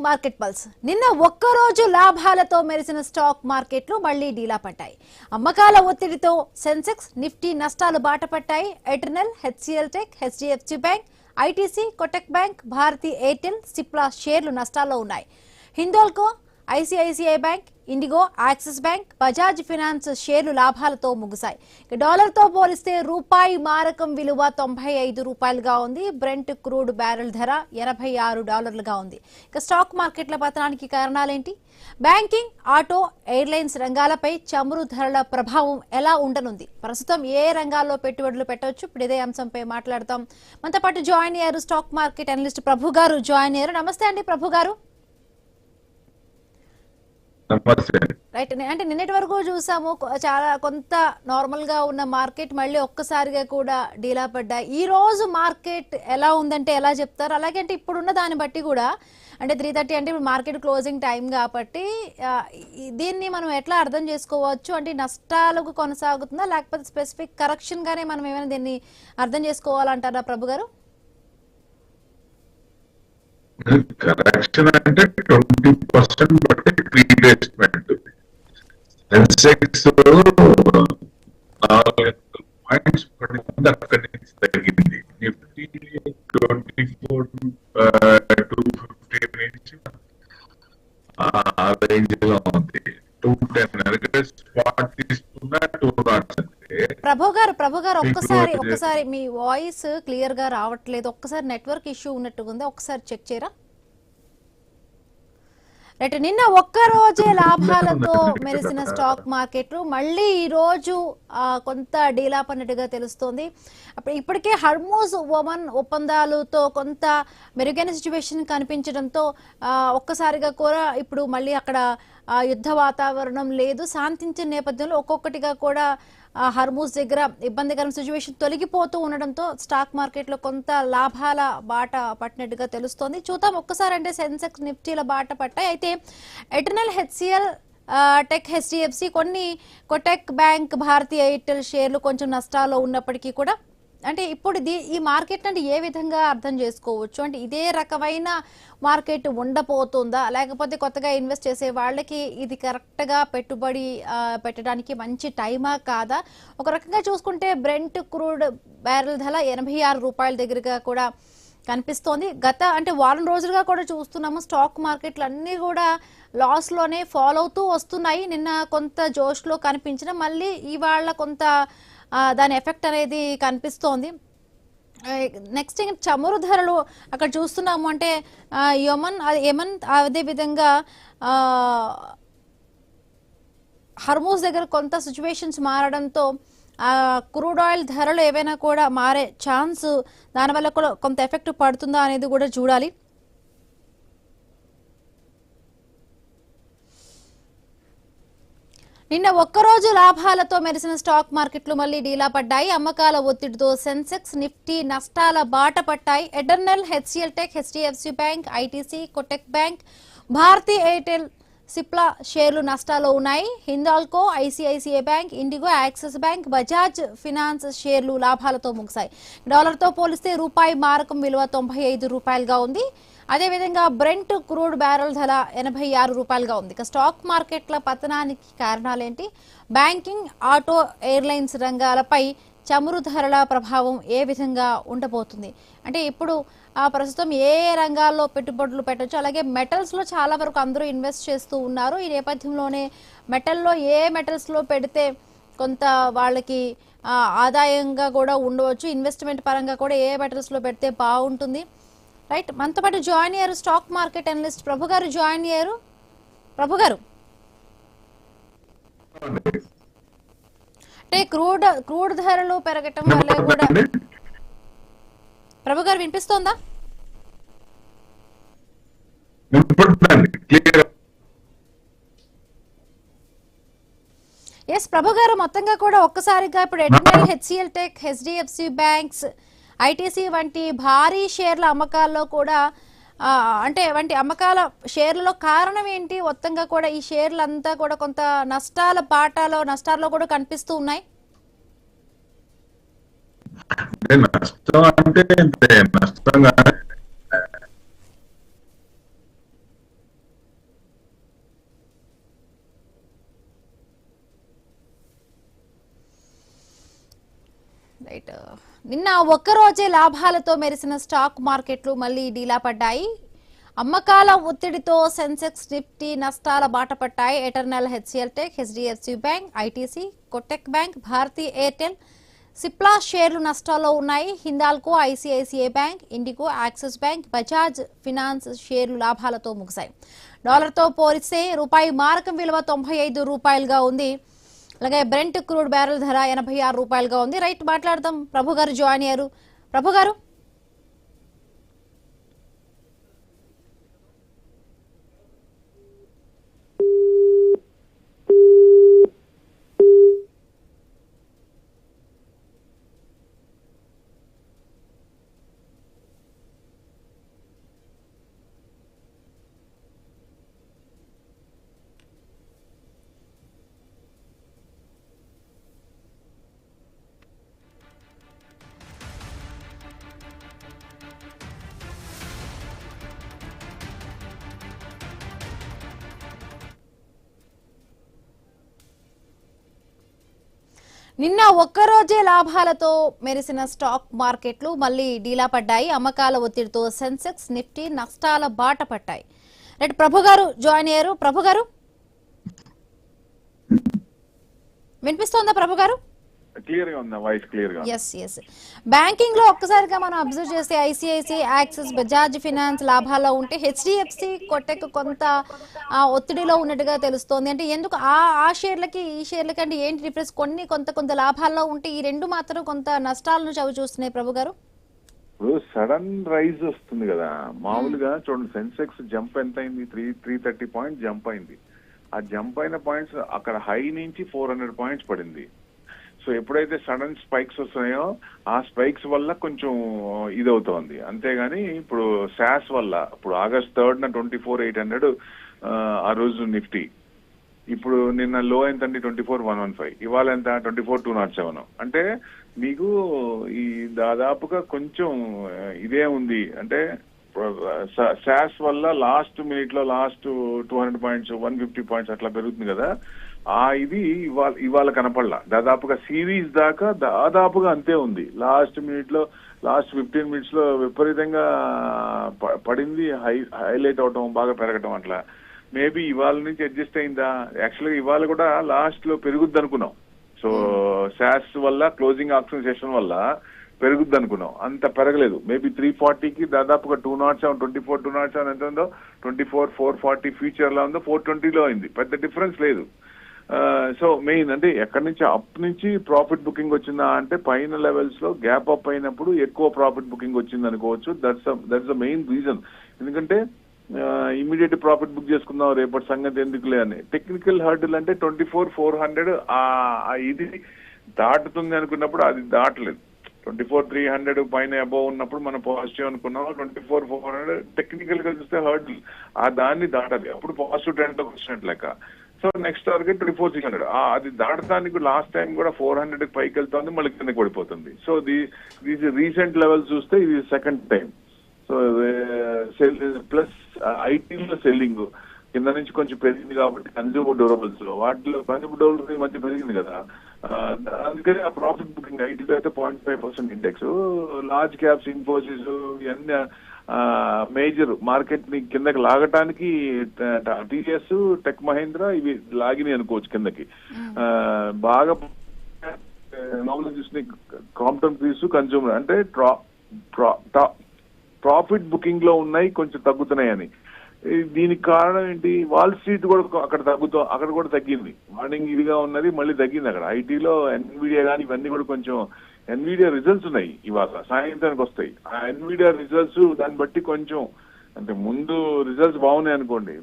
Market pulse. నిన్న ఒక్కరోజు లాభాలతో మెరిసిన స్టాక్ మార్కెట్లు మళ్లీ డీలా పడ్డాయి. అమ్మకాల ఒత్తిడితో సెన్సెక్స్, నిఫ్టీ నష్టాలు బాటపట్టాయి. Eternal, HCL Tech, HDFC Bank, ITC, Kotak Bank, Bharti Airtel, Cipla షేర్లు నష్టాల్లో ఉన్నాయి. Hindalco, ICICI Bank, IndiGo, Axis Bank, Bajaj Finance షేర్లు లాభాలతో ముగిశాయి. డాలర్తో పోలిస్తే రూపాయి మారకం విలువ 95 రూపాయలుగా ఉంది. బ్రెంట్ క్రూడ్ బ్యారెల్ ధర $86 ఉంది. ఇక స్టాక్ మార్కెట్ల పతనానికి కారణాలేంటి? బ్యాంకింగ్, ఆటో, ఎయిర్లైన్స్ రంగాలపై చమురు ధరల ప్రభావం ఎలా ఉండనుంది? ప్రస్తుతం ఏ రంగాల్లో పెట్టుబడులు పెట్టవచ్చు? ఇప్పుడు ఇదే అంశంపై మాట్లాడతాం. మనతో పాటు జాయిన్ అయ్యారు స్టాక్ మార్కెట్ అనలిస్ట్ ప్రభు గారు జాయిన్ అయ్యారు. నమస్తే అండి ప్రభు గారు. రైట్, అంటే నిన్నటి వరకు చూసాము చాలా కొంత నార్మల్ గా ఉన్న మార్కెట్ మళ్ళీ ఒక్కసారిగా కూడా డీలా పడ్డాయి. ఈ రోజు మార్కెట్ ఎలా ఉందంటే ఎలా చెప్తారు? అలాగే అంటే ఇప్పుడున్న దాన్ని బట్టి కూడా అంటే 3:30 అంటే ఇప్పుడు మార్కెట్ క్లోజింగ్ టైం కాబట్టి దీన్ని మనం ఎట్లా అర్థం చేసుకోవచ్చు? అంటే నష్టాలకు కొనసాగుతుందా లేకపోతే స్పెసిఫిక్ కరెక్షన్ గానే మనం ఏమైనా దీన్ని అర్థం చేసుకోవాలంటారా ప్రభు గారు? కరెక్షన్ అంటే 20% బట్టి ప్రీప్లేస్మెంట్. సెన్సెక్స్ 4 పాయింట్స్ పడింది, అక్కడి నుంచి తగ్గింది. నిఫ్టీ 24,250 నుంచి ఆ రేంజ్ లో ఉంది. 210 స్పాట్ తీసుకున్నా 2 ప్రభు గారు ఒక్కసారి మీ వాయిస్ క్లియర్ గా రావట్లేదు. ఒక్కసారి నెట్వర్క్ ఇష్యూ ఉన్నట్టుగా ఉంది, ఒకసారి చెక్ చేయరా? రైట్, నిన్న ఒక్క రోజే లాభాలతో మెరిసిన స్టాక్ మార్కెట్లు మళ్ళీ ఈ రోజు కొంత డీలా పడినట్టుగా తెలుస్తోంది. ఇప్పటికే హర్మూజ్ ఒమన్ ఒప్పందాలతో కొంత మెరుగైన సిచ్యువేషన్ కనిపించడంతో ఒక్కసారిగా కూడా ఇప్పుడు మళ్ళీ అక్కడ యుద్ధ వాతావరణం లేదు. శాంతించిన నేపథ్యంలో ఒక్కొక్కటిగా కూడా హర్మూజ్ దగ్గర ఇబ్బందికర సిచ్యువేషన్ తొలగిపోతూ ఉండడంతో స్టాక్ మార్కెట్లో కొంత లాభాల బాట పట్టినట్టుగా తెలుస్తోంది. చూద్దాం ఒక్కసారి. అంటే సెన్సెక్స్, నిఫ్టీల బాట పట్టాయి. అయితే ఎటర్నల్, హెచ్సిఎల్ టెక్, హెచ్డిఎఫ్సి, కొన్ని కోటక్ బ్యాంక్, భారతీ ఎయిర్టెల్ షేర్లు కొంచెం నష్టాల్లో ఉన్నప్పటికీ కూడా అంటే ఇప్పుడు ఈ మార్కెట్ అంటే ఏ విధంగా అర్థం చేసుకోవచ్చు? అంటే ఇదే రకమైన మార్కెట్ ఉండబోతుందా లేకపోతే కొత్తగా ఇన్వెస్ట్ చేసే వాళ్ళకి ఇది కరెక్ట్గా పెట్టుబడి పెట్టడానికి మంచి టైమా కాదా? ఒక రకంగా చూసుకుంటే బ్రెంట్ క్రూడ్ బ్యారెల్ ధర $86 దగ్గరగా కూడా కనిపిస్తోంది. అంటే వారం రోజులుగా కూడా చూస్తున్నాము స్టాక్ మార్కెట్లు అన్నీ కూడా లాస్లోనే ఫాలో అవుతూ వస్తున్నాయి. నిన్న కొంత జోష్లో కనిపించిన మళ్ళీ ఇవాళ కొంత దాని ఎఫెక్ట్ అనేది కనిపిస్తోంది. నెక్స్ట్ చమురు ధరలు అక్కడ చూస్తున్నాము. అంటే యమన్ అదేవిధంగా హర్మూజ్ దగ్గర కొంత సిచ్యువేషన్స్ మారడంతో క్రూడ్ ఆయిల్ ధరలు ఏవైనా కూడా మారే ఛాన్స్, దానివల్ల కూడా కొంత ఎఫెక్ట్ పడుతుందా అనేది కూడా చూడాలి. నిన్న ఒక్కరోజు లాభాలతో మెరిసిన స్టాక్ మార్కెట్లు మళ్లీ డీలా పడ్డాయి. అమ్మకాల ఒత్తిడితో సెన్సెక్స్, నిఫ్టీ నష్టాల బాట పట్టాయి. Eternal, HCL Tech, HDFC Bank, ITC, Kotak Bank, Bharti Airtel, Cipla షేర్లు నష్టాల్లో ఉన్నాయి. Hindalco, ICICI Bank, IndiGo, Axis Bank, Bajaj Finance షేర్లు లాభాలతో ముగిశాయి. డాలర్తో పోలిస్తే రూపాయి మారకం విలువ $95 ఉంది. అదేవిధంగా బ్రెంట్ క్రూడ్ బ్యారెల్ ధర $86 ఉంది. ఇక స్టాక్ మార్కెట్ల పతనానికి కారణాలేంటి? బ్యాంకింగ్, ఆటో, ఎయిర్లైన్స్ రంగాలపై చమురు ధరల ప్రభావం ఏ విధంగా ఉండబోతుంది? అంటే ఇప్పుడు ప్రస్తుతం ఏ రంగాల్లో పెట్టుబడులు పెట్టచ్చు? అలాగే మెటల్స్లో చాలా వరకు అందరూ ఇన్వెస్ట్ చేస్తూ ఉన్నారు. ఈ నేపథ్యంలోనే మెటల్లో ఏ మెటల్స్లో పెడితే కొంత వాళ్ళకి ఆదాయంగా కూడా ఉండవచ్చు, ఇన్వెస్ట్మెంట్ పరంగా కూడా ఏ మెటల్స్లో పెడితే బాగుంటుంది? రైట్, మనతో పాటు జాయిన్ అయ్యారు స్టాక్ మార్కెట్ అనలిస్ట్ ప్రభు గారు జాయిన్ అయ్యారు. ప్రభు గారు, అంటే క్రూడ్ ధరలు పెరగటం వల్ల కూడా ప్రభు గారు వినిపిస్తోందా? ఎస్ ప్రభు గారు, మొత్తంగా కూడా ఒక్కసారిగా ఇప్పుడు eternal, HCL Tech, HDFC banks, ITC వంటి భారీ షేర్ల అమ్మకాల్లో కూడా అంటే వంటి అమ్మకాల షేర్లలో కారణం ఏంటి? మొత్తంగా కూడా ఈ షేర్లంతా కూడా కొంత నష్టాల్లో కూడా కనిపిస్తూ ఉన్నాయి. నష్టం అంటే నష్టంగా రైట్. నిన్న ఒక్కరోజే లాభాలతో మెరిసిన స్టాక్ మార్కెట్లు మళ్ళీ డీలా పడ్డాయి. అమ్మకాల ఒత్తిడితో సెన్సెక్స్ నిఫ్టీ నష్టాల బాట పట్టాయి. Eternal, HCL Tech, HDFC Bank, ITC, Kotak Bank, Bharti Airtel, Cipla షేర్లు నష్టాల్లో ఉన్నాయి. Hindalco, ICICI Bank, IndiGo, Axis Bank, Bajaj Finance షేర్లు లాభాలతో ముగిశాయి. డాలర్తో పోలిస్తే రూపాయి మారకం విలువ 95 రూపాయలుగా ఉంది. అలాగే బ్రెంట్ క్రూడ్ బ్యారెల్ ధర 86 రూపాయలుగా ఉంది. రైట్, మాట్లాడదాం. ప్రభు గారు జాయిన్ అయ్యారు. ప్రభు గారు, నిన్న ఒక్కరోజే లాభాలతో మెరిసిన స్టాక్ మార్కెట్లు మళ్ళీ డీలా పడ్డాయి. అమ్మకాల ఒత్తిడితో సెన్సెక్స్, నిఫ్టీ నష్టాల బాట పట్టాయి. రైట్, ప్రభు గారు జాయిన్ అయ్యారు. ప్రభు గారు, వినిపిస్తోందా ప్రభు గారు? క్లియర్ గా ఉందా వాయిస్? క్లియర్ గా. ఎస్. బ్యాంకింగ్ లో ఒక్కసారిగా మనం అబ్జర్వ్ చేస్తే ఐసిఐసిఐ, యాక్సిస్, బజాజ్ ఫినాన్స్ లాభాల్లో ఉంటే హెచ్డిఎఫ్సి, కొటెక్ కొంత ఒత్తిడిలో ఉన్నట్టుగా తెలుస్తోంది. అంటే ఎందుకు ఆ షేర్లకి ఈ షేర్లకి అంటే ఏంటి డిఫరెన్స్? కొంత లాభాల్లో ఉంటే ఈ రెండు మాత్రం కొంత నష్టాలను చవి చూస్తున్నాయి ప్రభు గారు. ఇప్పుడు సడన్ రైజ్ వస్తుంది కదా. మామూలుగా చూడండి, సెన్సెక్స్ జంప్ ఎంత అయింది? 330 పాయింట్స్ జంప్ అయింది. ఆ జంప్ అయిన పాయింట్స్ అక్కడ హై నుంచి 400 పాయింట్స్ పడింది. సో ఎప్పుడైతే సడన్ స్పైక్స్ వస్తున్నాయో ఆ స్పైక్స్ వల్ల కొంచెం ఇదవుతోంది. అంతేగాని ఇప్పుడు శాస్ వల్ల ఇప్పుడు ఆగస్ట్ 3rd 24,800 ఆ రోజు నిఫ్టీ. ఇప్పుడు నిన్న లో ఎంతండి? 24,115. ఇవాళ ఎంత? 24,207. అంటే మీకు ఈ దాదాపుగా కొంచెం ఇదే ఉంది. అంటే శాస్ వల్ల లాస్ట్ మినిట్ లో లాస్ట్ 200 పాయింట్స్ 150 పాయింట్స్ అట్లా పెరుగుతుంది కదా. ఇది ఇవాళ కనపడలా. దాదాపుగా సిరీస్ దాకా దాదాపుగా అంతే ఉంది. లాస్ట్ మినిట్ లో లాస్ట్ 15 మినిట్స్ లో విపరీతంగా పడింది. హైలైట్ అవటం, బాగా పెరగటం అట్లా. మేబీ ఇవాళ నుంచి అడ్జస్ట్ అయిందా? యాక్చువల్గా ఇవాళ కూడా లాస్ట్ లో పెరుగుద్ది అనుకున్నాం. సో శాస్ వల్ల క్లోజింగ్ ఆప్షన్ సెషన్ వల్ల పెరుగుద్ది అనుకున్నాం. అంత పెరగలేదు. మేబీ 340కి దాదాపుగా 207, 207 ఎంత ఉందో 440 ఫ్యూచర్ లో ఉందో 420లో అయింది. పెద్ద డిఫరెన్స్ లేదు. సో మెయిన్ అంటే ఎక్కడి నుంచి అప్ నుంచి ప్రాఫిట్ బుకింగ్ వచ్చిందా అంటే పైన లెవెల్స్ లో గ్యాప్ అప్ అయినప్పుడు ఎక్కువ ప్రాఫిట్ బుకింగ్ వచ్చింది అనుకోవచ్చు. That's the main reason. ఎందుకంటే ఇమీడియట్ ప్రాఫిట్ బుక్ చేసుకుందాం, రేపటి సంగతి ఎందుకులే అని. టెక్నికల్ హర్డిల్ అంటే 24,400 ఇది దాటుతుంది అనుకున్నప్పుడు అది దాటలేదు. 24,300 పైన అబౌవ్ ఉన్నప్పుడు మనం పాజిటివ్ అనుకున్నాం. 24,400 టెక్నికల్ గా చూస్తే హర్డిల్, దాన్ని దాటాలి. అప్పుడు పాజిటివ్ ట్రెండ్ లోకి వచ్చినట్టు లెక్క. So next target 24,600. అది దాటడానికి లాస్ట్ టైం కూడా 400 పైకి వెళ్తుంది, మళ్ళీ కిందకి పడిపోతుంది. సో దీస్ రీసెంట్ లెవెల్స్ చూస్తే ఇది సెకండ్ టైం. సో ప్లస్ ఐటీలో సెల్లింగ్ కింద నుంచి కొంచెం పెరిగింది కాబట్టి కన్జ్యూమర్ డ్యూరబుల్స్ లో వాటిలో కన్జ్యూమర్ డ్యూరబుల్స్ మధ్య పెరిగింది కదా. అందుకని ఆ ప్రాఫిట్ బుకింగ్ ఐటీలో అయితే 0.5% ఇండెక్స్. లార్జ్ క్యాప్స్, ఇన్ఫోసిస్, ఇవన్నీ మేజర్ మార్కెట్ ని కిందకి లాగటానికి టీసీఎస్, టెక్ మహీంద్రా ఇవి లాగినాయి అనుకోవచ్చు కిందకి. బాగా మామూలుగా చూసిన కాంప్టన్ పీస్, కన్జ్యూమర్ అంటే ప్రాఫిట్ బుకింగ్ లో ఉన్నాయి, కొంచెం తగ్గుతున్నాయని. దీనికి కారణం ఏంటి? వాల్ స్ట్రీట్ కూడా అక్కడ కూడా తగ్గింది. మార్నింగ్ ఇదిగా ఉన్నది, మళ్ళీ తగ్గింది అక్కడ. ఐటీలో ఎన్విడియా కానీ ఇవన్నీ కూడా కొంచెం, ఎన్విడియా రిజల్ట్స్ ఉన్నాయి ఇవాళ సాయంత్రానికి వస్తాయి. ఆ ఎన్విడియా రిజల్ట్స్ దాన్ని బట్టి కొంచెం అంటే ముందు రిజల్ట్స్ బాగున్నాయి అనుకోండి,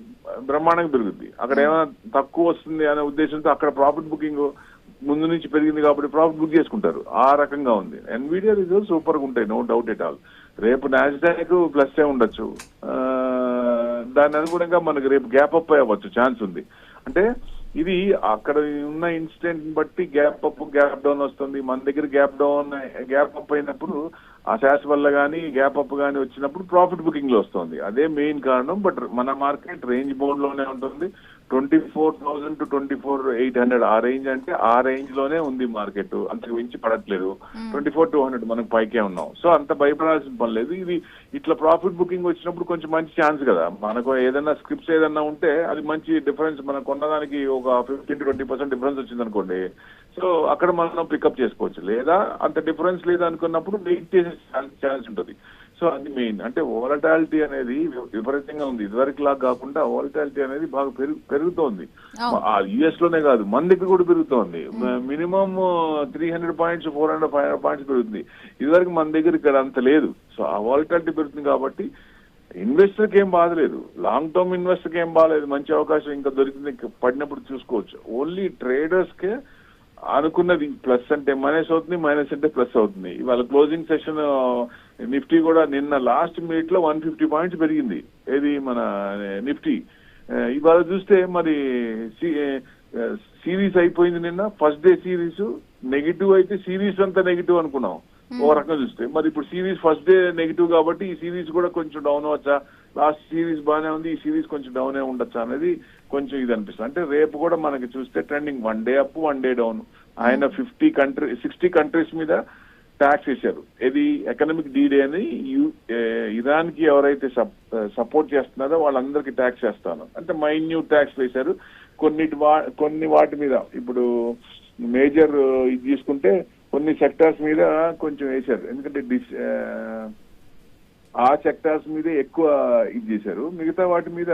బ్రహ్మాండంగా పెరుగుద్ది. అక్కడ ఏమైనా తక్కువ వస్తుంది అనే ఉద్దేశంతో అక్కడ ప్రాఫిట్ బుకింగ్ ముందు నుంచి పెరిగింది కాబట్టి ప్రాఫిట్ బుక్ చేసుకుంటారు. ఆ రకంగా ఉంది. ఎన్విడియా రిజల్ట్స్ సూపర్ గా ఉంటాయి, నో డౌట్ ఎట్ ఆల్. రేపు నాస్డాక్ ప్లస్ ఏ ఉండొచ్చు. దాని అనుగుణంగా మనకు రేపు గ్యాప్ అప్ అవ్వచ్చు ఛాన్స్ ఉంది. అంటే ఇది అక్కడ ఉన్న ఇన్సిడెంట్ బట్టి గ్యాప్ అప్, గ్యాప్ డౌన్ వస్తుంది. మన దగ్గర గ్యాప్ అప్ అయినప్పుడు ఆ శాస్ వల్ల కానీ గ్యాప్ అప్ కానీ వచ్చినప్పుడు ప్రాఫిట్ బుకింగ్ లో వస్తుంది. అదే మెయిన్ కారణం. బట్ మన మార్కెట్ రేంజ్ బౌండ్ లోనే ఉంటుంది. 24,000 to 24,800 ఆ రేంజ్, అంటే ఆ రేంజ్ లోనే ఉంది మార్కెట్. అంతకు మించి పడట్లేదు. 24,200 మనకు పైకే ఉన్నాం. సో అంత భయపడాల్సిన పని లేదు. ఇది ఇట్లా ప్రాఫిట్ బుకింగ్ వచ్చినప్పుడు కొంచెం మంచి ఛాన్స్ కదా. మనకు ఏదైనా స్క్రిప్ట్స్ ఏదన్నా ఉంటే అది మంచి డిఫరెన్స్, మనం కొన్నదానికి ఒక 15-20% డిఫరెన్స్ వచ్చింది అనుకోండి, సో అక్కడ మనం పికప్ చేసుకోవచ్చు. లేదా అంత డిఫరెన్స్ లేదు అనుకున్నప్పుడు వెయిట్ చేసే ఛాన్స్ ఉంటుంది. సో అది మెయిన్. అంటే వోలటాలిటీ అనేది విపరీతంగా ఉంది. ఇదివరకు లాగా కాకుండా వోలటాలిటీ అనేది బాగా పెరుగుతోంది. యుఎస్ లోనే కాదు, మన దగ్గర కూడా పెరుగుతోంది. మినిమం 300 పాయింట్స్ 400-500 పాయింట్స్ పెరుగుతుంది. ఇదివరకు మన దగ్గర ఇక్కడ అంత లేదు. సో ఆ వోలటాలిటీ పెరుగుతుంది కాబట్టి ఇన్వెస్టర్ కి ఏం బాధలేదు. లాంగ్ టర్మ్ ఇన్వెస్టర్ కి ఏం బాధలేదు. మంచి అవకాశం ఇంకా దొరికింది, పడినప్పుడు చూసుకోవచ్చు. ఓన్లీ ట్రేడర్స్ కే అనుకున్నది ప్లస్ అంటే మైనస్ అవుతుంది, మైనస్ అంటే ప్లస్ అవుతుంది. ఇవాళ క్లోజింగ్ సెషన్ నిఫ్టీ కూడా నిన్న లాస్ట్ మినిట్ లో 150 పాయింట్స్ పెరిగింది. ఏది మన నిఫ్టీ. ఇవాళ చూస్తే మరి సిరీస్ అయిపోయింది. నిన్న ఫస్ట్ డే సిరీస్ నెగిటివ్ అయితే సిరీస్ అంతా నెగిటివ్ అనుకున్నాం ఓ రకంగా చూస్తే. మరి ఇప్పుడు సిరీస్ ఫస్ట్ డే నెగిటివ్ కాబట్టి ఈ సిరీస్ కూడా కొంచెం డౌన్ అవ్వచ్చా, లాస్ట్ సిరీస్ బాగానే ఉంది, ఈ సిరీస్ కొంచెం డౌన్ ఉండొచ్చా అనేది కొంచెం ఇది అనిపిస్తుంది. అంటే రేపు కూడా మనకి చూస్తే trending 1 day up 1 day down. ఆయన 60 కంట్రీస్ మీద ట్యాక్స్ వేశారు. ఇది ఎకనామిక్ డీడే అని ఇరాన్ కి ఎవరైతే సపోర్ట్ చేస్తున్నారో వాళ్ళందరికీ ట్యాక్స్ వేస్తాను అంటే మైన్యూట్ ట్యాక్స్ వేశారు. కొన్ని వాటి మీద ఇప్పుడు మేజర్ ఇది తీసుకుంటే కొన్ని సెక్టార్స్ మీద కొంచెం వేశారు. ఎందుకంటే ఆ సెక్టార్స్ మీద ఎక్కువ ఇది చేశారు. మిగతా వాటి మీద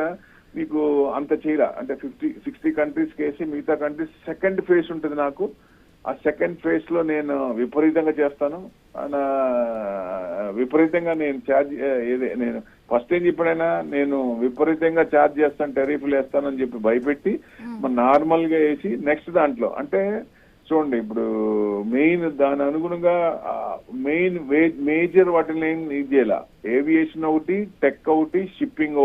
మీకు అంత చేయరా. అంటే 60 కంట్రీస్ కేసి మిగతా కంట్రీస్ సెకండ్ ఫేజ్ ఉంటుంది నాకు. ఆ సెకండ్ ఫేజ్ లో నేను విపరీతంగా చేస్తాను. విపరీతంగా నేను ఛార్జ్ నేను ఫస్ట్ ఏం చెప్పినైనా నేను విపరీతంగా ఛార్జ్ చేస్తాను, టెరిఫ్లు వేస్తానని చెప్పి భయపెట్టి నార్మల్ గా వేసి నెక్స్ట్ దాంట్లో అంటే చూడండి ఇప్పుడు మెయిన్ దాని అనుగుణంగా మేజర్ వాటిని ఇది చేయాల. ఏవియేషన్ ఒకటి, టెక్ ఒకటి, షిప్పింగ్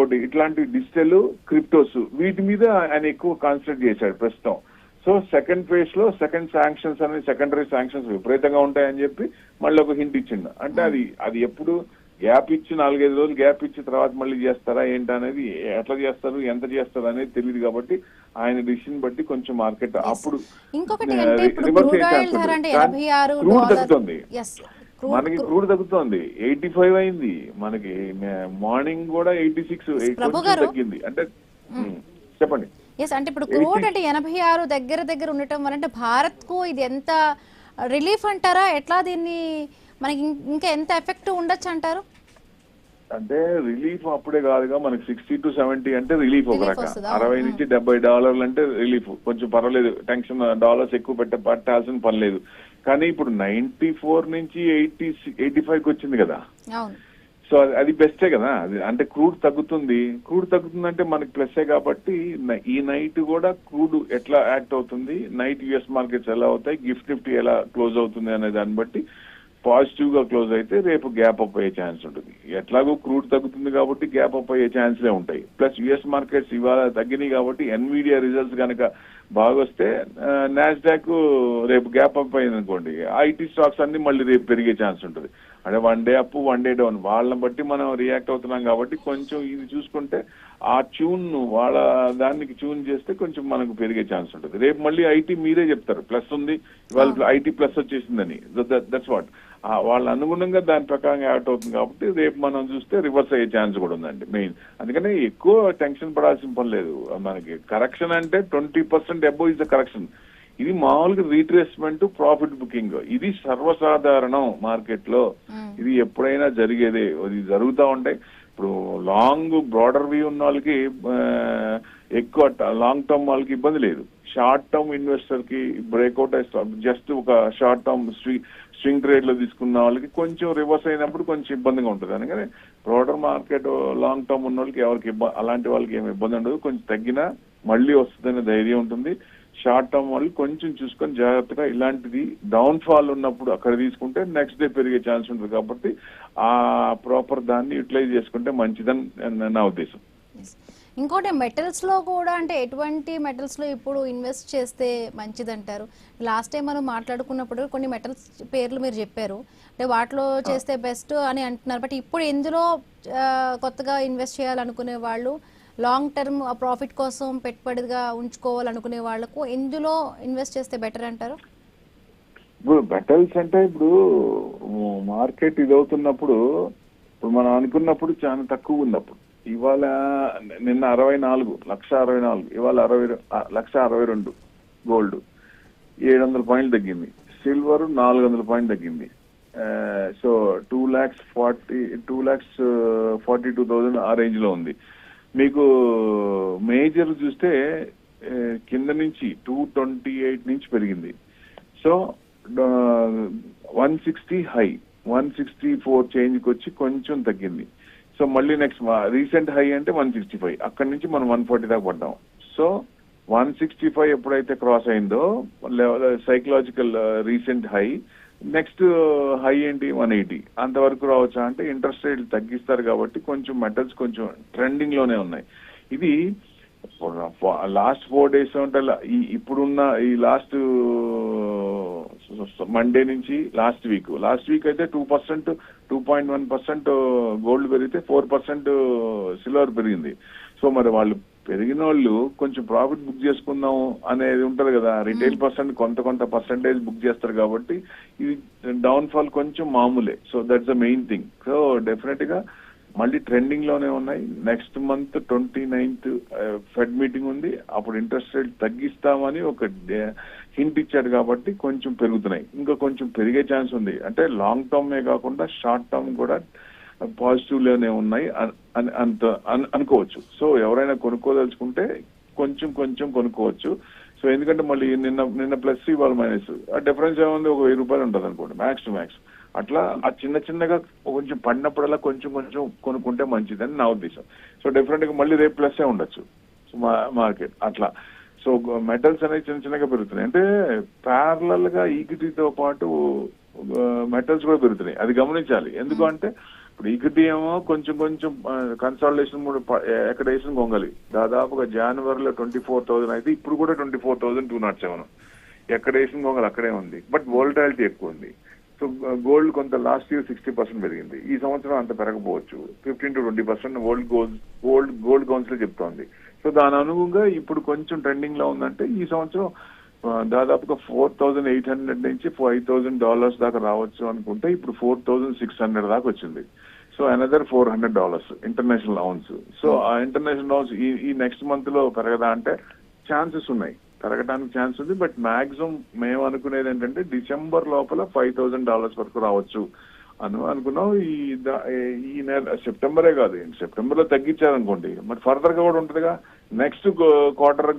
ఒకటి, ఇట్లాంటి డిజిటల్, క్రిప్టోస్ వీటి మీద ఆయన ఎక్కువ కాన్సన్ట్రేట్ చేశాడు ప్రస్తుతం. సో సెకండ్ ఫేజ్ లో శాంక్షన్స్ అనేది సెకండరీ శాంక్షన్స్ విపరీతంగా ఉంటాయని చెప్పి మళ్ళీ ఒక హింట్ ఇచ్చిండు. అంటే అది ఎప్పుడు గ్యాప్ ఇచ్చి 4-5 రోజులు గ్యాప్ ఇచ్చి తర్వాత మళ్ళీ చేస్తారా ఏంటి అనేది, ఎట్లా చేస్తారు, ఎంత చేస్తారు అనేది తెలియదు. కాబట్టి ఆయన డిసిషన్ బట్టి కొంచెం మార్కెట్ అప్పుడు క్రూడ్ తగ్గుతుంది. మనకి క్రూడ్ తగ్గుతోంది, 85 అయింది. మనకి మార్నింగ్ కూడా 86 తగ్గింది. అంటే చెప్పండి. అంటే ఇప్పుడు క్రూడ్ అంటే 86 దగ్గర ఉండటం వల్ల అంటే భారత్ కు ఇది ఎంత రిలీఫ్ అంటారా? ఎట్లా దీన్ని మనకి ఇంకా ఎంత ఎఫెక్ట్ ఉండొచ్చు అంటారు? అంటే రిలీఫ్ అప్పుడే కాదుగా, మనకి 60 to 70 అంటే రిలీఫ్ ఒక రకం. $60-70 అంటే రిలీఫ్ కొంచెం పర్వాలేదు. టెన్షన్ డాలర్స్ ఎక్కువ పెట్టాల్సిన పని లేదు. కానీ ఇప్పుడు 94 నుంచి 85కి వచ్చింది కదా. సో అది బెస్టే కదా. అది అంటే క్రూడ్ తగ్గుతుంది అంటే మనకి ప్లస్సే. కాబట్టి ఈ నైట్ కూడా క్రూడ్ ఎట్లా యాక్ట్ అవుతుంది, నైట్ యుఎస్ మార్కెట్స్ ఎలా అవుతాయి, గిఫ్ట్ నిఫ్టీ ఎలా క్లోజ్ అవుతుంది అనే దాన్ని బట్టి పాజిటివ్ గా క్లోజ్ అయితే రేపు గ్యాప్ అప్ అయ్యే ఛాన్స్ ఉంటుంది. ఎట్లాగో క్రూడ్ తగ్గుతుంది కాబట్టి గ్యాప్ అప్ అయ్యే ఛాన్స్లే ఉంటాయి. ప్లస్ యుఎస్ మార్కెట్స్ ఇవాళ తగ్గినాయి కాబట్టి ఎన్విడియా రిజల్ట్స్ కనుక బాగొస్తే నాస్డాక్ రేపు గ్యాప్ అప్ అయింది అనుకోండి, ఐటీ స్టాక్స్ అన్ని మళ్ళీ రేపు పెరిగే ఛాన్స్ ఉంటుంది. అంటే 1 డే అప్ 1 డే డౌన్ వాళ్ళని బట్టి మనం రియాక్ట్ అవుతున్నాం. కాబట్టి కొంచెం ఇది చూసుకుంటే ఆ ట్యూన్ వాళ్ళ దానికి ట్యూన్ చేస్తే కొంచెం మనకు పెరిగే ఛాన్స్ ఉంటుంది. రేపు మళ్ళీ ఐటీ మీరే చెప్తారు ప్లస్ ఉంది, ఇవాళ ఐటీ ప్లస్ వచ్చేసిందని. దట్స్ వాట్ వాళ్ళ అనుగుణంగా దాని ప్రకారంగా యాక్ట్ అవుతుంది. కాబట్టి రేపు మనం చూస్తే రివర్స్ అయ్యే ఛాన్స్ కూడా ఉందండి మెయిన్. అందుకని ఎక్కువ టెన్షన్ పడాల్సిన పని లేదు. మనకి కరెక్షన్ అంటే 20% అబోవ్ ఇస్ ద కరెక్షన్. ఇది మామూలుగా రీట్రేస్మెంట్, ప్రాఫిట్ బుకింగ్, ఇది సర్వసాధారణం మార్కెట్ లో. ఇది ఎప్పుడైనా జరిగేదే. ఇది జరుగుతూ ఉంటాయి. ఇప్పుడు లాంగ్ బ్రాడర్ వ్యూ ఉన్న వాళ్ళకి ఎక్కువ, లాంగ్ టర్మ్ వాళ్ళకి ఇబ్బంది లేదు. షార్ట్ టర్మ్ ఇన్వెస్టర్ కి బ్రేక్అవుట్ జస్ట్ ఒక షార్ట్ టర్మ్ స్వింగ్ ట్రేడ్ లో తీసుకున్న వాళ్ళకి కొంచెం రివర్స్ అయినప్పుడు కొంచెం ఇబ్బందిగా ఉంటుంది. అందుకని బ్రాడర్ మార్కెట్ లాంగ్ టర్మ్ ఉన్న వాళ్ళకి ఎవరికి అలాంటి వాళ్ళకి ఏమి ఇబ్బంది ఉండదు. కొంచెం తగ్గినా మళ్ళీ వస్తుందనే ధైర్యం ఉంటుంది. షార్ట్ టర్మ్ వాళ్ళు కొంచెం చూసుకొని జాగ్రత్తగా ఇలాంటిది డౌన్ ఫాల్ ఉన్నప్పుడు అక్కడ తీసుకుంటే నెక్స్ట్ డే పెరిగే ఛాన్స్ ఉంటుంది. కాబట్టి ఆ ప్రాపర్ దాన్ని యూటిలైజ్ చేసుకుంటే మంచిదని నా ఉద్దేశం. ఇంకోటి మెటల్స్ లో కూడా అంటే ఎటువంటి మెటల్స్ లో ఇప్పుడు ఇన్వెస్ట్ చేస్తే మంచిదంటారు? లాస్ట్ టైం మనం మాట్లాడుకున్నప్పుడు కొన్ని మెటల్స్ పేర్లు మీరు చెప్పారు, అంటే వాటిలో చేస్తే బెస్ట్ అని అంటున్నారు. బట్ ఇప్పుడు ఎందులో కొత్తగా ఇన్వెస్ట్ చేయాలనుకునే వాళ్ళు, లాంగ్ టర్మ్ ప్రాఫిట్ కోసం పెట్టుబడిగా ఉంచుకోవాలనుకునే వాళ్ళకు ఎందులో ఇన్వెస్ట్ చేస్తే బెటర్ అంటారు? ఇప్పుడు మెటల్స్ అంటే ఇప్పుడు మార్కెట్ ఇదవుతున్నప్పుడు ఇప్పుడు మనం అనుకున్నప్పుడు చాలా తక్కువ ఉన్నప్పుడు, ఇవాళ నిన్న 64,64,000, ఇవాళ 1,62,000 గోల్డ్ 700 పాయింట్లు తగ్గింది, సిల్వర్ 400 పాయింట్లు తగ్గింది. సో 2,42,000 ఆ రేంజ్ లో ఉంది. మీకు మేజర్ చూస్తే కింద నుంచి 228 నుంచి పెరిగింది. సో 160 హై, 164 చేంజ్ కి వచ్చి కొంచెం తగ్గింది. సో మళ్ళీ నెక్స్ట్ రీసెంట్ హై అంటే 165, అక్కడి నుంచి మనం 140 దాకా పడ్డాం. సో 165 ఎప్పుడైతే క్రాస్ అయిందో psychological recent high, next high ఏంటి 180, అంతవరకు రావచ్చా అంటే ఇంట్రెస్ట్ రేట్లు తగ్గిస్తారు కాబట్టి కొంచెం మెటల్స్ కొంచెం ట్రెండింగ్ లోనే ఉన్నాయి. ఇది లాస్ట్ 4 days అంటే ఇప్పుడున్న ఈ లాస్ట్ మండే నుంచి లాస్ట్ వీక్ అయితే 2%, 2.1% గోల్డ్ పెరిగితే 4% సిల్వర్ పెరిగింది. సో మరి వాళ్ళు పెరిగిన వాళ్ళు కొంచెం ప్రాఫిట్ బుక్ చేసుకుందాం అనేది ఉంటది కదా, రిటైల్ కొంత పర్సంటేజ్ బుక్ చేస్తారు కాబట్టి ఇది డౌన్ ఫాల్ కొంచెం మామూలే. So that's the main thing. So definite గా మళ్ళీ ట్రెండింగ్ లోనే ఉన్నాయి. Next month 29th fed meeting ఉంది, అప్పుడు ఇంట్రెస్ట్ రేట్ తగ్గిస్తామని ఒక హింట్ ఇచ్చాడు కాబట్టి కొంచెం పెరుగుతున్నాయి. ఇంకా కొంచెం పెరిగే ఛాన్స్ ఉంది. అంటే లాంగ్ టర్మే కాకుండా షార్ట్ టర్మ్ కూడా పాజిటివ్ లోనే ఉన్నాయి అనుకోవచ్చు. సో ఎవరైనా కొనుక్కోదలుచుకుంటే కొంచెం కొనుక్కోవచ్చు. సో ఎందుకంటే మళ్ళీ నిన్న ప్లస్ ఇవాళ మైనస్, ఆ డిఫరెన్స్ ఏముంది, ఒక 1000 రూపాయలు ఉంటుంది అనుకోండి మ్యాక్స్ టు మ్యాక్స్. అట్లా ఆ చిన్నగా కొంచెం పడినప్పుడల్లా కొంచెం కొనుక్కుంటే మంచిదని నా ఉద్దేశం. సో డెఫినెట్ గా మళ్ళీ రేపు ప్లస్ ఉండొచ్చు మార్కెట్ అట్లా. సో మెటల్స్ అనేవి చిన్నగా పెరుగుతున్నాయి. అంటే ప్యారలల్ గా ఈక్విటీతో పాటు మెటల్స్ కూడా పెరుగుతున్నాయి, అది గమనించాలి. ఎందుకంటే ఇప్పుడు ఈక్విటీ ఏమో కొంచెం కన్సాలిడేషన్ ఎక్కడ వేసిన గొంగలి, దాదాపుగా జనవరిలో 24,000 అయితే ఇప్పుడు కూడా 24,207, ఎక్కడ వేసిన గొంగలి అక్కడే ఉంది. బట్ వోల్టాలిటీ ఎక్కువ ఉంది. సో గోల్డ్ కొంత లాస్ట్ ఇయర్ 60% పెరిగింది, ఈ సంవత్సరం అంత పెరగకపోవచ్చు, 15 to 20% గోల్డ్ కౌన్సిల్ చెప్తోంది. సో దాని అనుగుణంగా ఇప్పుడు కొంచెం ట్రెండింగ్ లో ఉందంటే ఈ సంవత్సరం దాదాపుగా 4,800 నుంచి $5,000 దాకా రావచ్చు అనుకుంటే ఇప్పుడు 4,600 దాకా వచ్చింది. So another $400 international allowance. So ఆ ఇంటర్నేషనల్ అలౌన్స్ ఈ నెక్స్ట్ మంత్ లో పెరగదా అంటే ఛాన్సెస్ ఉన్నాయి, పెరగడానికి ఛాన్స్ ఉంది. బట్ మాక్సిమం మేము అనుకునేది ఏంటంటే డిసెంబర్ లోపల $5,000 వరకు రావచ్చు అనుకున్నాం. ఈ నెల సెప్టెంబరే కాదు, సెప్టెంబర్ లో తగ్గించారనుకోండి మరి ఫర్దర్ గా కూడా ఉంటుందిగా నెక్స్ట్ క్వార్టర్,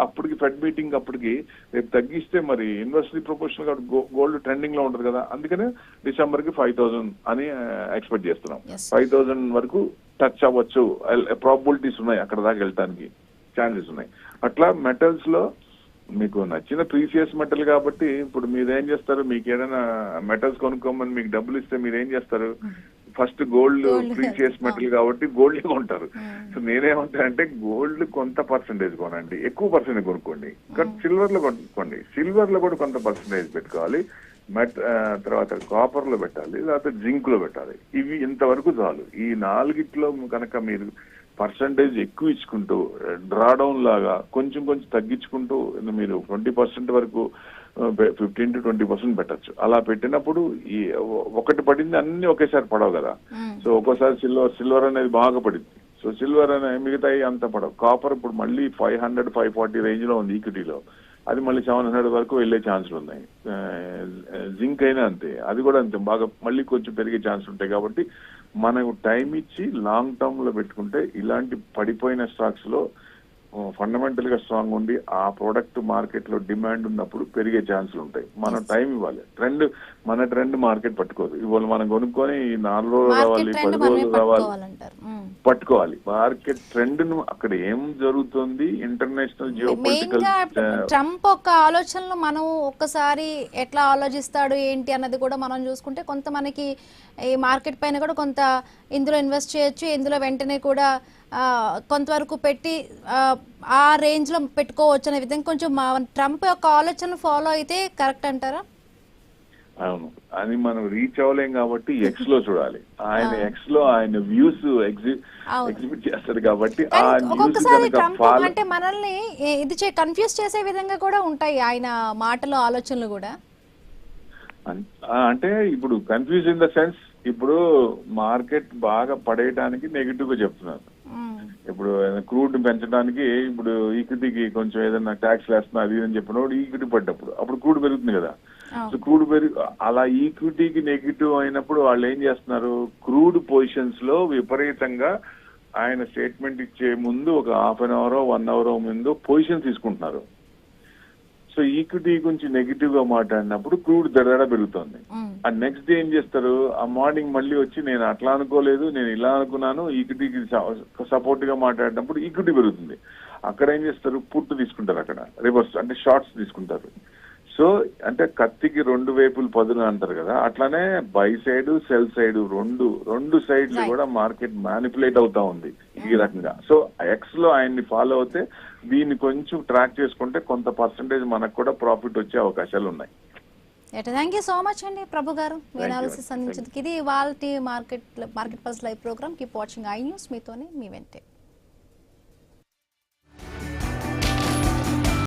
అప్పటికి ఫెడ్ మీటింగ్ అప్పటికి రేపు తగ్గిస్తే మరి ఇన్వర్స్లీ ప్రపోర్షనల్ గా గోల్డ్ ట్రెండింగ్ లో ఉంటుంది కదా, అందుకనే డిసెంబర్ కి 5,000 అని ఎక్స్పెక్ట్ చేస్తున్నాం. 5,000 వరకు టచ్ అవ్వచ్చు, ప్రాబిలిటీస్ ఉన్నాయి, అక్కడ దాకా వెళ్ళటానికి ఛాన్సెస్ ఉన్నాయి. అట్లా మెటల్స్ లో మీకు నచ్చిన ప్రీసియస్ మెటల్ కాబట్టి ఇప్పుడు మీరేం చేస్తారు, మీకు ఏదైనా మెటల్స్ కొనుక్కోమని మీకు డబ్బులు ఇస్తే మీరేం చేస్తారు, ఫస్ట్ గోల్డ్ ప్రీసియస్ మెటల్ కాబట్టి గోల్డ్ కొంటారు. సో నేనేమంటా అంటే గోల్డ్ కొంత పర్సంటేజ్ కొనండి, ఎక్కువ పర్సెంటేజ్ కొనుక్కోండి. సిల్వర్ లో కొనుక్కోండి, సిల్వర్ లో కూడా కొంత పర్సంటేజ్ పెట్టుకోవాలి, తర్వాత కాపర్ లో పెట్టాలి, లేకపోతే జింక్ లో పెట్టాలి. ఇవి ఇంతవరకు చాలు. ఈ 4గిట్లో కనుక మీరు పర్సంటేజ్ ఎక్కువ ఇచ్చుకుంటూ డ్రాడౌన్ లాగా కొంచెం తగ్గించుకుంటూ మీరు 20% వరకు 15 to 20% పెట్టచ్చు. అలా పెట్టినప్పుడు ఈ ఒకటి పడింది అన్ని ఒకేసారి పడవు కదా. సో ఒక్కోసారి సిల్వర్ అనేది బాగా పడింది, సో సిల్వర్ అనే మిగతాయి అంత పడవు. కాపర్ ఇప్పుడు మళ్ళీ 500, 540 రేంజ్ లో ఉంది ఈక్విటీలో, అది మళ్ళీ 700 వరకు వెళ్లే ఛాన్సులు ఉన్నాయి. జింక్ అయినా అంతే, అది కూడా అంతే, బాగా మళ్ళీ కొంచెం పెరిగే ఛాన్స్ ఉంటాయి. కాబట్టి మనకు టైం ఇచ్చి లాంగ్ టర్మ్ లో పెట్టుకుంటే ఇలాంటి పడిపోయిన స్టాక్స్ లో ఫండమెంటల్ గా స్ట్రాంగ్ ఉండి ఆ ప్రోడక్ట్ మార్కెట్ లో డిమాండ్ ఉన్నప్పుడు పెరిగే ఛాన్సులు ఉంటాయి. మనం టైం ఇవ్వాలి. మన ట్రెండ్ మార్కెట్ పట్టుకోదు. ఇవాళ మనం కొనుక్కొని 4 రోజులు రావాలి, 10 రోజులు రావాలి, పట్టుకోవాలి మార్కెట్ ట్రెండ్ ను. అక్కడ ఏం జరుగుతుంది, ఇంటర్నేషనల్ జియోపొలిటికల్ ట్రంప్ ఒక ఆలోచనలు మనం ఒక్కసారి ఎట్లా ఆలోచిస్తాడు ఏంటి అన్నది కూడా మనం చూసుకుంటే కొంత మనకి ఈ మార్కెట్ పైన కూడా కొంత ఇందులో ఇన్వెస్ట్ చేయొచ్చు, ఇందులో వెంటనే కూడా కొంతవరకు పెట్టి ఆ రేంజ్ లో పెట్టుకోవచ్చు అనే విధంగా కొంచెం ట్రంప్ యొక్క ఆలోచనలు ఫాలో అయితే కరెక్ట్ అంటారా? అవును, అది మనం రీచ్ అవ్వలేం కాబట్టి ఎక్స్ లో చూడాలి. ఆయన ఎక్స్ లో ఆయన వ్యూస్ ఎగ్జిబిట్ చేస్తాడు కాబట్టి ఆ న్యూస్ ఒక్కొక్కసారి ట్రంప్ ఫాలో అంటే మనల్ని ఇది కన్ఫ్యూజ్ చేసే విధంగా కూడా ఉంటాయి ఆయన మాటలు ఆలోచనలు కూడా. అంటే ఇప్పుడు కన్ఫ్యూజ్ ఇన్ ద సెన్స్, ఇప్పుడు మార్కెట్ బాగా పడేయడానికి నెగిటివ్ గా చెప్తున్నారు. ఇప్పుడు క్రూడ్ పెంచడానికి ఇప్పుడు ఈక్విటీకి కొంచెం ఏదైనా ట్యాక్స్ వేస్తున్నా అది అని చెప్పినప్పుడు ఈక్విటీ పడ్డప్పుడు అప్పుడు క్రూడ్ పెరుగుతుంది కదా. సో క్రూడ్ అలా ఈక్విటీకి నెగిటివ్ అయినప్పుడు వాళ్ళు ఏం చేస్తున్నారు, క్రూడ్ పొజిషన్స్ లో విపరీతంగా ఆయన స్టేట్మెంట్ ఇచ్చే ముందు ఒక హాఫ్ అన్ అవర్ 1 అవర్ ముందు పొజిషన్ తీసుకుంటున్నారు. సో ఈక్విటీ గురించి నెగిటివ్ గా మాట్లాడినప్పుడు క్రూడ్ దడ పెరుగుతుంది. ఆ నెక్స్ట్ డే ఏం చేస్తారు, ఆ మార్నింగ్ మళ్ళీ వచ్చి నేను అట్లా అనుకోలేదు, నేను ఇలా అనుకున్నాను, ఈక్విటీకి సపోర్ట్ గా మాట్లాడినప్పుడు ఈక్విటీ పెరుగుతుంది. అక్కడ ఏం చేస్తారు, పుట్టు తీసుకుంటారు, అక్కడ రివర్స్ అంటే షార్ట్స్ తీసుకుంటారు. సో అంటే కత్తికి 2 వైపులు పదును అంటారు కదా, అట్లానే బై సైడ్ సెల్ సైడ్ రెండు సైడ్లు కూడా మార్కెట్ మ్యానిపులేట్ అవుతా ఉంది ఈ రకంగా. సో ఎక్స్ లో ఆయన్ని ఫాలో అవుతే దీన్ని కొంచెం ట్రాక్ చేసుకుంటే కొంత పర్సంటేజ్ మనకు కూడా ప్రాఫిట్ వచ్చే అవకాశాలు ఉన్నాయి. థ్యాంక్ యూ సో మచ్ అండి ప్రభు గారు, మీ అనాలిసిస్ అందించేందుకు. ఇది వాళ్ళ market pulse live program. Keep watching i news, మీతోనే మీ వెంటే.